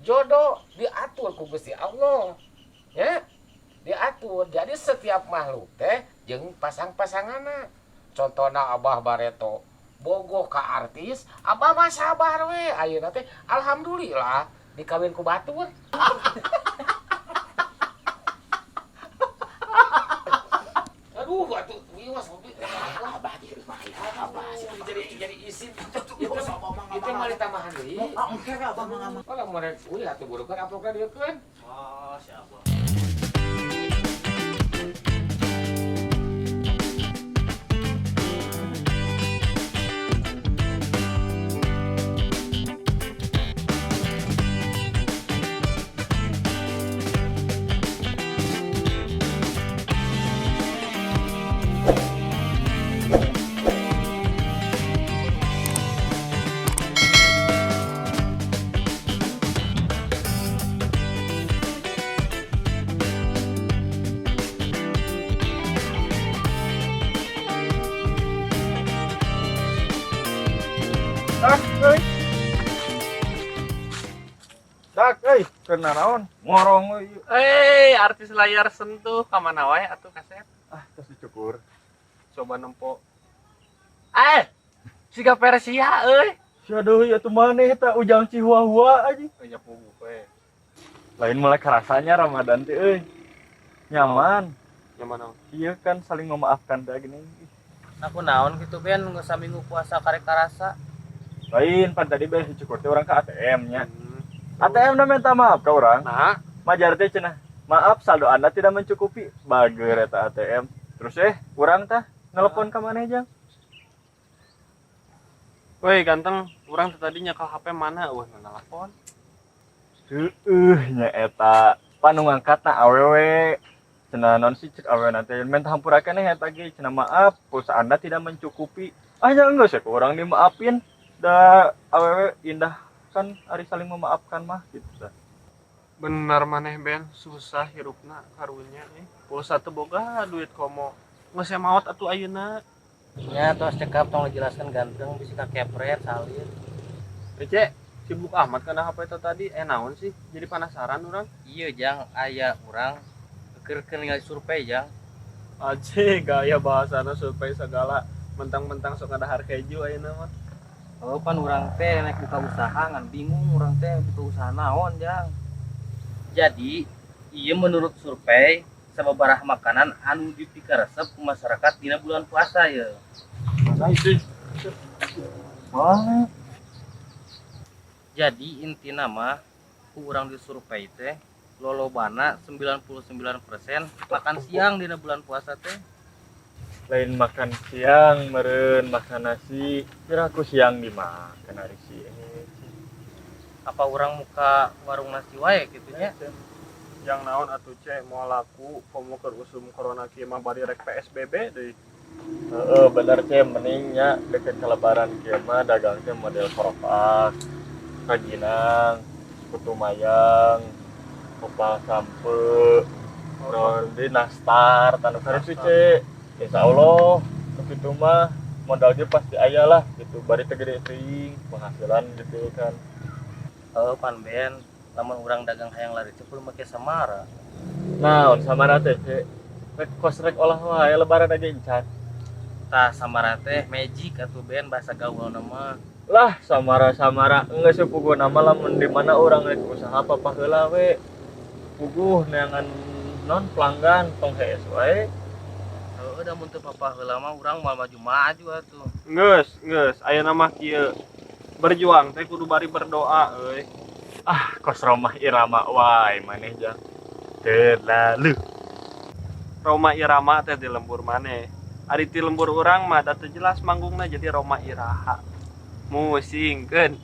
jodoh diatur ku Gusti Allah ya, diatur. Jadi setiap makhluk teh jeung pasang-pasanganna. Contohna Abah Bareto bogoh ka artis, Abah mah sabar we. Ayeuna teh alhamdulillah dikawin ku batur. Aduh, batur wiwas mobil. Abah di rumah ya, Abah jadi isin. Itu mah ditambahan deui. Engke abah mah. Kalau mau ulah atuh burukan aplokna dieu keun. Oh, siapa? Dak, euy. Dak, euy, kena naon? Ngorong euy. Artis layar sentuh kamana wae atuh kaset. Ah, tos dicukur. Coba nempo. Siga Persia euy. Sia deui atuh maneh eta ujang Cihua-hua aja. Aya pugu we. Lain mulai kerasanya Ramadan teh euy. Nyaman. Nyaman naon? Iya kan saling memaafkan dah gini. Aku naon gitu Ben, nggak saminggu puasa karek karasa. Lain pan tadi beres dicukur teh urang ke ATM nya. ATM na minta maaf ka urang. Nah, Majar teh cenah. Maaf saldo Anda tidak mencukupi. Bager eta ATM. Terus urang tah nelpon ka maneh jang. woi ganteng, urang tadi nyekel HP mana? Wah, nelpon. Nya eta panu ngangkatna awewe. Cenah non sih cek awewe nanti minta hampurakeun eta ge cenah maaf pulsa Anda tidak mencukupi. Nya geus ya urang dimaafin. Da awewe indah kan ari saling memaafkan mah gitu dah. Bener maneh Ben, susah hirupna karunya nih. Pulsa teu boga duit komo. Geus maot atuh ayeuna. Ya, tos cekap tong dijelaskan ganteng bisa ka kepret salin. Cek, sibuk amat kana HP itu tadi. Naon sih? Jadi penasaran urang. Iya, Jang, aya urang keur ningali survei, Jang. Aje gaya bahasana survei segala mentang-mentang sok ngadahar keju ayeuna mah. Oh, pan urang teh naik buka usaha ngan bingung urang teh buka usaha naon, Jang. Jadi, iya menurut survei sababaraha makanan anu dipikaresep ku masyarakat dina bulan puasa ya. Mana itu? Mana? Jadi intina mah ku urang di survei teh lolobana 99% makan siang dina bulan puasa teh. Lain makan siang, meureun makan nasi. Kira aku siang dimakan hari siang. Apa urang muka warung nasi wae gitu nya. Yang naon atuh cek mau laku komo keur usum corona kieu mah bari rek PSBB deui. Heeh, bener cem mending nya deket ke lebaran kieu mah dagang teh model koropak, kaginang, putu mayang, kopal sampe, non di nastar, tanu kare cek. Insyaallah kitu mah modal ge pasti aya lah gitu bari teh gede teuing penghasilan gitu kan. Pan Ben, lamun urang dagang hayang lari cepul make samara. Naon samara teh cek? Rek kos rek olah wae lebaran aja encan. Tah samara teh magic atuh Ben bahasa gaulna mah. Lah samara-samara enggeus sepuguh nama lamun di mana orang rek usaha apa heula we. Puguh neangan non pelanggan tong hees wae. Heuh da mun teu papa heula mah urang moal maju-maju atuh. Geus, ayeuna mah kieu. Berjuang teh kudu bari berdoa euy. Ah, kos Romah Irama wae maneh jang. Terlalu. Roma Irama teh di lembur maneh. Ari ti lembur urang mah da teu jelas manggungna jadi Roma Iraha. Musingkeun.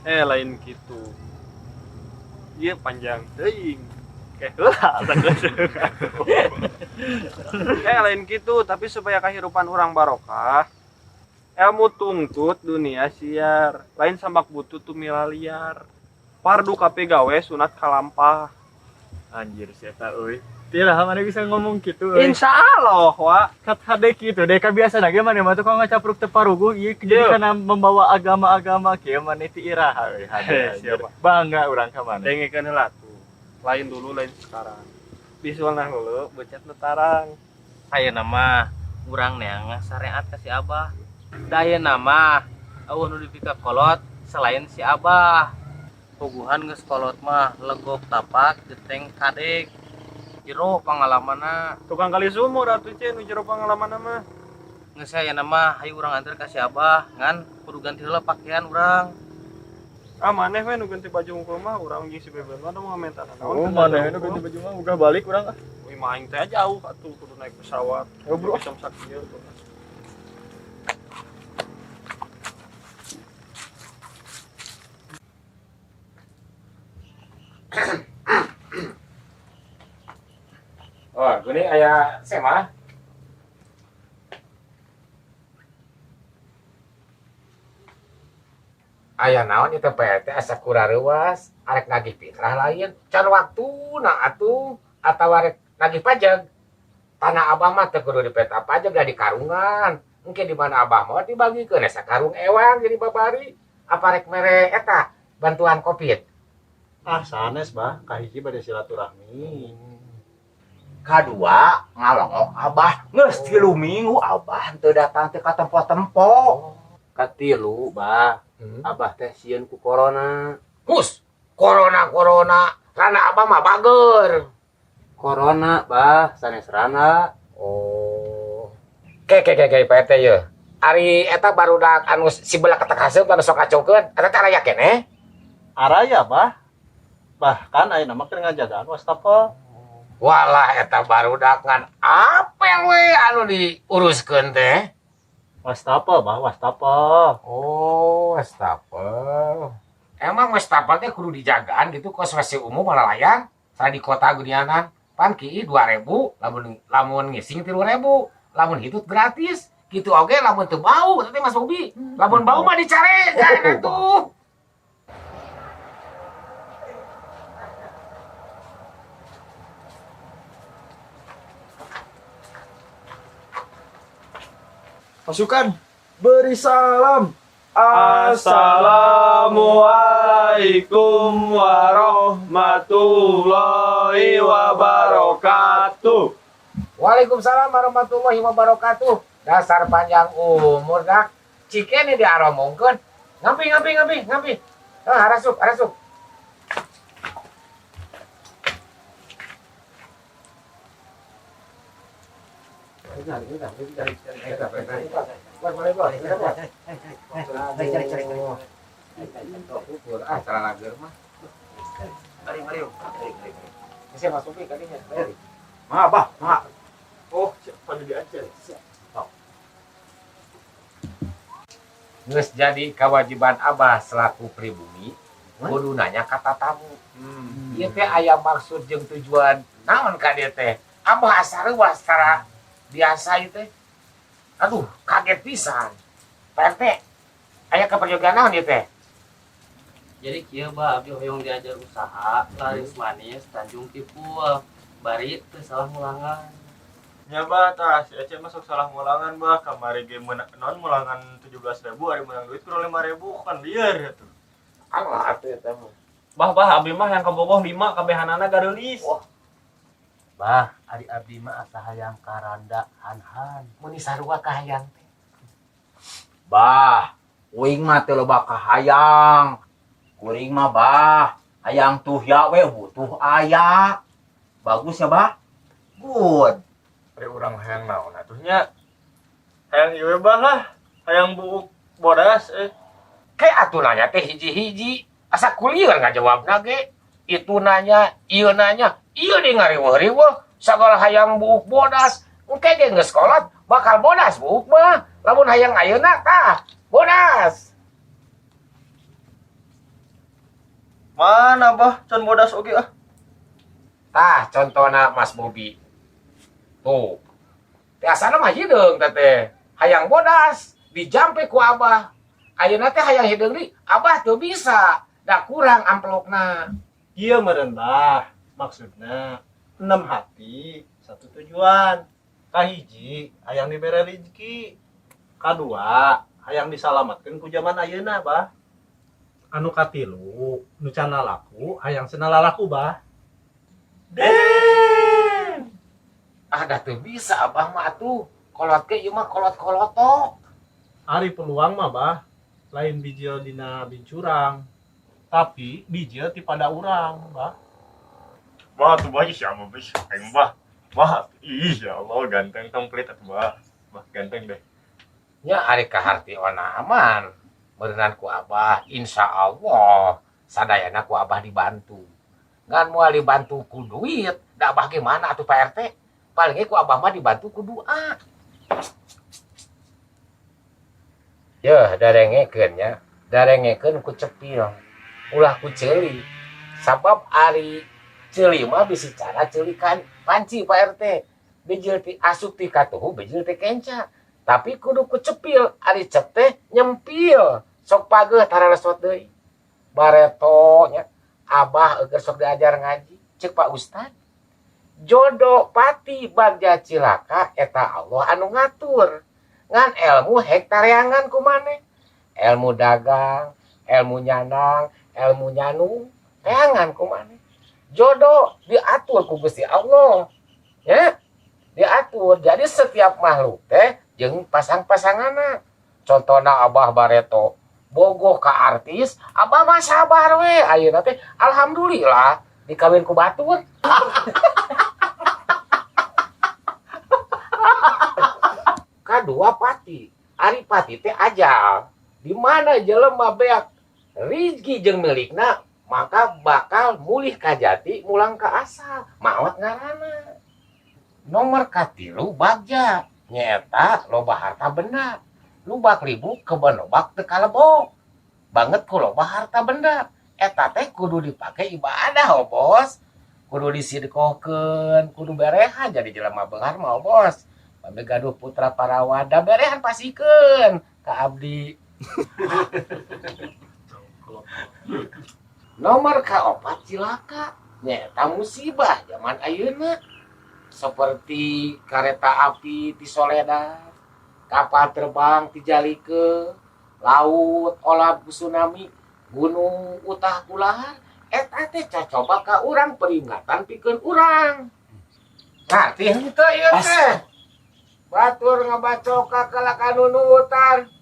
Lain kitu. Ieu panjang teuing. Heula lain kitu tapi supaya kahirupan urang barokah. Ilmu tungtut dunia siar. Lain sambak butut tu mila liar. Pardu kape gawe sunat kalampah. Anjir si eta euy. Tidak, mana bisa ngomong gitu. Insya Allah, Wak. Kat hade gitu deh biasa na gimana mah tuh kalau ngacapruk teu parugu ieu jadi Iya. kana membawa agama-agama kieu mah ti iraha we Heh, hade. siapa? Bangga urang ka mana. Dengekeun heula tuh. Lain dulu, lain sekarang. Bisulna heula becet netarang. Ayeuna mah urang neangan syariat ka si Abah. Da ayeuna mah eueuh nu dipika kolot selain si Abah. Puguhan geus kolot mah legok tapak geteng kadek. Jero pangalamanna Tukang kali sumur atuh ce nu jero pangalaman mah. geus ayeuna mah hayu urang anter ka si Abah ngan kudu ganti heula pakaian urang. Ah maneh we nu ganti baju unggul mah urang jeung si Beben mah mau minta naon. Oh, mana nu ganti baju mah udah balik urang ah. Wih mah aing teh jauh atuh kudu naik pesawat. Oh, bro. Jam sakieu tuh. Oh, gini aya sema. Aya naon ieu teh PRT asa kurareuas, arek nagih fitrah lain, can waktuna atuh atawa arek nagih pajak. Tanah Abah mah teu kudu di peta pajak da di karungan. Engke di mana Abah mah dibagikeun asa karung ewang jadi babari. Apa rek mere eta bantuan Covid? Ah, sanes bah, kahiji bade silaturahmi. Kadua ngalongok Abah geus 3 minggu Abah teu datang teh ka tempo-tempo. Katilu, Bah. Hmm. Abah teh sieun ku corona. Hus, corona rana Abah mah bager. Corona, Bah, sanes rana. Oh. Ke PRT ye. Ari eta barudak anu sibelah ketek haseum anu sok acokeun, eta teh aya keneh. Araya bah. Bahkan ayeuna mah keur ngajagaan wastafel. Walah eta barudak ngan apel we anu diuruskeun teh. Wastafel bah, wastafel. Oh, wastafel. Emang wastafel teh kudu dijagaan gitu kos WC umum malalayan. Saya di kota Gudianan, pan kieu 2.000, lamun ngising 3.000, lamun hitut gratis. Gitu oge lamun teu bau, teh Mas Bobi. Lamun bau mah dicare jangan atuh. Pasukan, beri salam. Assalamualaikum warahmatullahi wabarakatuh. Waalaikumsalam warahmatullahi wabarakatuh. Dasar panjang umur dak. Cike nih diaromongkeun. Ngampi. Ah, harasup. Ah, celana ger mah. Mari. Saya masuk ke kadinya. Mari. Ma Abah, ma. Oh, pada diajar. Geus jadi kewajiban Abah selaku pribumi kudu nanya kata tamu. Ieu teh aya maksud jeung tujuan naon ka dieu teh? Abah asa reuas tara biasa ieu teh. Aduh, kaget pisan. PRT, aya keperluan naon ieu teh? Jadi kieu Bah abdi hoyong diajar usaha laris manis Tanjung Kipul. Bari teu salah ngulangan. Nya bah tah si Aceh masuk salah mulangan bah kamari ge non mulangan 17.000 ari menang duit kudu 5.000 kan liar atuh. Allah atuh eta mah. Bah abdi mah yang kabogoh 5 kabehanana gareulis. Bah, ari abdi mah asa hayang karanda han-han. Mun sarua kahayang teh. Bah, uing mah teu loba kahayang. Kuring mah bah, hayang tuh ya we butuh aya. Bagus ya bah? Good. Ari urang hayang naon atuh nya? Hayang ieu bah lah, hayang buuk bodas Kayak atuh nanya teh hiji-hiji. Asa kuliah ngajawabna ge. Itu nanya, ieu nanya, ieu di ngariweuh-riweuh. Sagala hayang buuk bodas. Engke ge geus kolot bakal bodas buuk mah. Lamun hayang ayeuna tah bodas. Mana bah can bodas oge ah. Tah contohna Mas Bobi. Tuh. Biasana mah hideung teh. Hayang bodas dijampe ku Abah. Ayeuna teh hayang hideung di Abah teu bisa. Da kurang amplopna. Ieu meureun bah maksudna 6 hati, 1 tujuan. Kahiji hayang dibere rezeki. Kadua hayang disalamatkeun ku zaman ayeuna, Bah. Anu katilu, nu can laku hayang cenah lalaku, Bah. Ada tuh bisa abah mah atuh. Kolot ke ieu mah kolot-kolotok. Ari peluang mah, Bah, lain bijil dina bincurang. Tapi bijil ti pada urang, Bah. Bah tuh bah siapa bis aing bah. Bah, ih ya Allah ganteng komplit atuh bah. Bah ganteng deh. Nya ari kaharti ona aman. Berenang ku abah insya Allah sadayana ku abah dibantu. Ngan moal dibantu ku duit, da abah gimana atuh Pak RT? Palingnya ku abah mah dibantu ku doa. Yeuh, darengekeun nya. Darengekeun ku cepil. Ulah ku ceuli. Sabab ari ceuli mah bisi cara ceuli panci Pak RT. Bijil ti asup ti katuhu, bijil ti kenca. Tapi kudu ku cepil, ari cep teh nyempil. Sok pageuh tararesot deui. Bareto nya. Abah eukeun sok diajar ngaji, ceuk Pak Ustad. Jodoh pati bagja cilaka eta Allah anu ngatur. Ngan ilmu hektareangan ku maneh. Ilmu dagang, ilmu nyanang, ilmu nyanu, teangan ku maneh. Jodoh diatur ku Gusti Allah. Ya, diatur. Jadi setiap makhluk teh jeung pasang-pasanganna. Contohna Abah Bareto bogoh ka artis, abah mah sabar we. Ayeuna teh alhamdulillah dikawin ku batur. Kadua pati, ari pati teh ajal. Di mana jelema beak rizki jeung milikna, maka bakal mulih ka jati mulang ka asal. Maot ngaranna. Nomor katilu bagja, nyeta loba harta benda. Lubak ribu kebenobak teu kalebok. Banget ku loba harta benda. Eta teh kudu dipake ibadah, oh bos. Kudu disidikokeun, kudu berehan jadi jelema beunghar mah, oh bos. Pambe gaduh putra parawada berehan pasikeun ka abdi. Nomor kaopat cilaka. Nyeta musibah zaman ayeuna. Seperti kereta api di Soledad. Kapal terbang tijalike, laut olah tsunami, gunung utah kulahan, eta teh coba ka urang peringatan pikeun urang. Ngarti henteu ieu teh. Batur ngabaco ka kalakanunutan.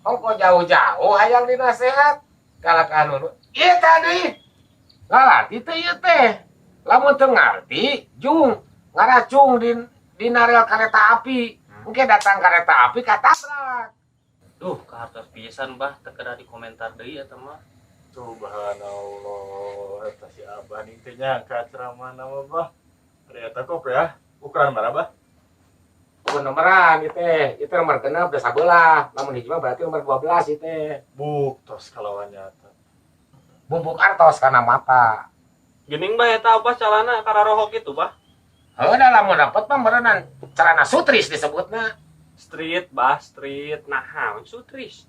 Ongko jauh-jauh hayang dinasehat kalakanunu. Ieu tadi. Ngarti teh ieu teh. Lamun teu ngarti, jung ngaracung di narel kereta api. Mungkin datang kereta api katabrak. Duh, kahartos pisan bah teu kedah di komentar deui eta mah. Subhanallah, eta si abah nih teh nyangka ceramah nama bah. Ada eta kop ya, ukuran berapa bah? Bukan nomoran itu nomor genep udah sabelah. Namun hiji mah berarti nomor 12 itu. Buk, tos kalawan nyata. Bubuk artos karena mata. Gening bah eta apa calana kararoho kitu bah? Heudah lamun dapet mah meureunan carana sutris disebutna. Street bah, street. Nah, sutris.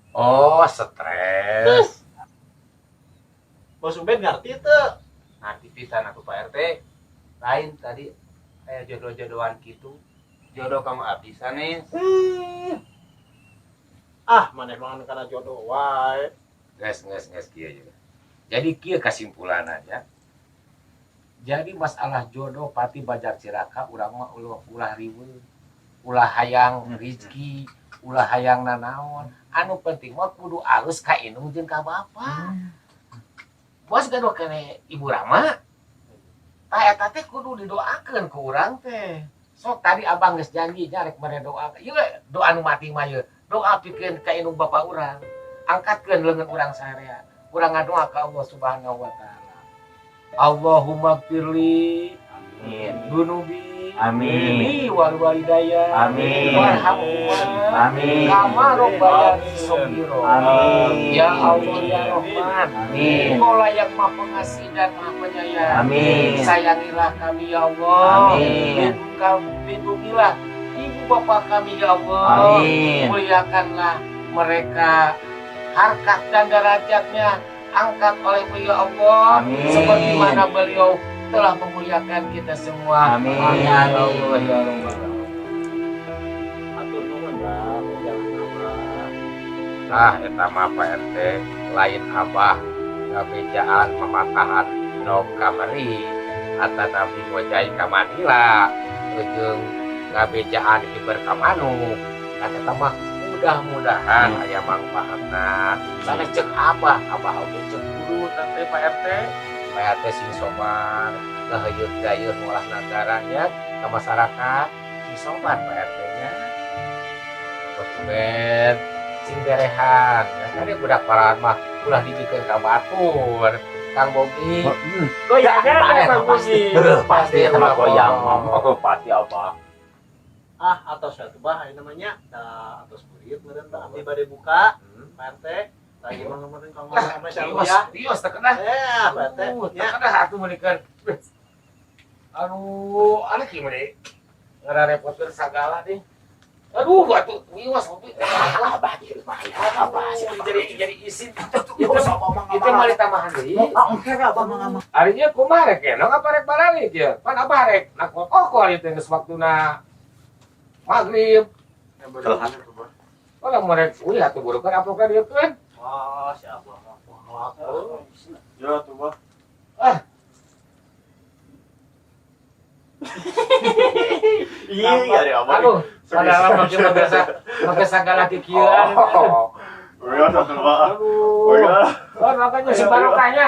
Oh, stres. Bos Ubed ngerti teu? Nanti pisan aku Pak RT. Lain tadi kayak jodoh-jodohan gitu. Jodoh kamu abdi sanes. Ah, maneh mah kana jodoh wae. Geus kieu juga. Jadi kieu kesimpulan aja. Jadi masalah jodoh pati bajar ciraka urang mah ulah riweuh. Ulah hayang rezeki, ulah hayang nanaon. Anu penting mah kudu alus ka indung jeung ka bapa. Bos gaduh kene Ibu Rama. Tah eta teh kudu didoakeun ku urang teh. Sok tadi abang geus janji nya rek mere doa. Ieu doa nu mati mah ieu. Doa pikeun ka indung bapa urang. Angkatkeun leungeun urang sarea. Urang ngadoa ka Allah Subhanahu wa taala. Allahumma firli dunubi Amin. wal walidayya Amin. warhamhuma Amin. kama rabbayani shaghira. Amin. Ya Allah ya Rahman. Amin. Engkau yang Maha Pengasih dan Maha Penyayang. Amin. Sayangilah kami ya Allah. Amin. Lindungilah ibu bapak kami ya Allah. Amin. Muliakanlah mereka, harkat dan derajatnya angkat oleh beliau Allah. Amin. Seperti mana beliau telah memuliakan muliakan kita semua. Amin. Ya Allah, ya Allah. Atur nuhun Bah, jangan abah. Nah, eta mah Pak RT lain abah ngabejaan pematahan no kamari atau nabi wajai kamanila ujung ngabejaan hiber kamanu kata mah mudah-mudahan aya manfaatna sana cek abah oge cek dulu nanti Pak RT sing sobar ngahayut-gayut ngolah nagaranya ke masyarakat sing sobar Pak RT nya ben sing berehan ya kan budak paran mah ulah dibikin ka batur Kang Bogi goyangan Kang Bogi Pasti sama goyang, pasti apa? Atos satu Bah aya namanya atos kulit meureun Bah abdi bade buka Pak RT lagi ngomongin Kang Ngomong sama siapa ya Tios terkenal Pak RT nya terkenal atuh meunikan aduh anak ieu mah ngara repotkeun sagala deh aduh batu wiwas kopi Abah di rumah ya. Abah jadi isin itu mah ditambahan deui Engke abah mah. arinya kumaha rek ya ngapa rek baralik ya pan abah rek nak kokoh ari teh geus waktuna maghrib kalau mereka uih atuh buru kan apa kan dieu kan siapa Ya tuh Bah. iya ari abah aduh padahal maka sagala kikieuan Ya satu Bah. aduh makanya si barokahnya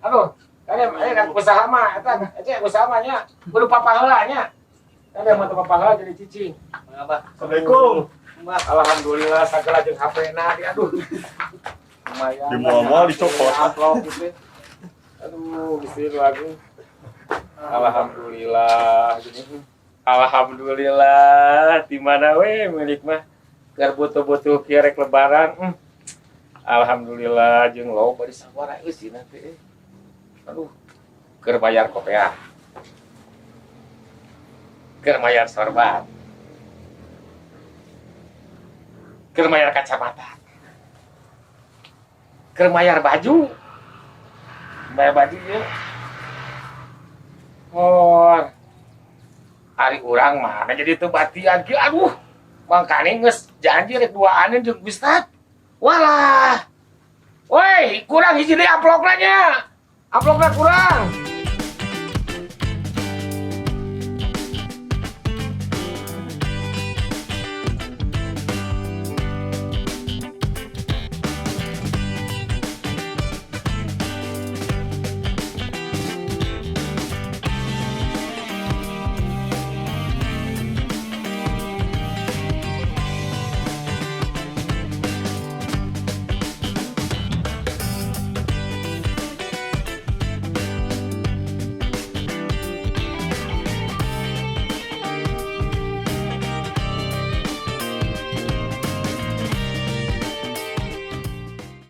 aduh kan usaha mah eta usaha mah nya kudu papaheula nya kan mah teu papaheula jadi cicing Assalamualaikum. alhamdulillah sagala jeung HP-na aduh lumayan Di mual-mual dicopot. amplop gitu aduh bisa lagi alhamdulillah gini alhamdulillah di mana we milik mah keur butuh-butuh kieu rek lebaran alhamdulillah jeung lo bari sabaraha eusi nanti aduh keur bayar kopiah keur bayar sorban keur bayar kacamata keur bayar baju ya hari urang mana jadi teu batian kieu aduh mangkane geus janji rek duaaneun jeung Ustad walah woi kurang hiji deui amplopna nya amplopna kurang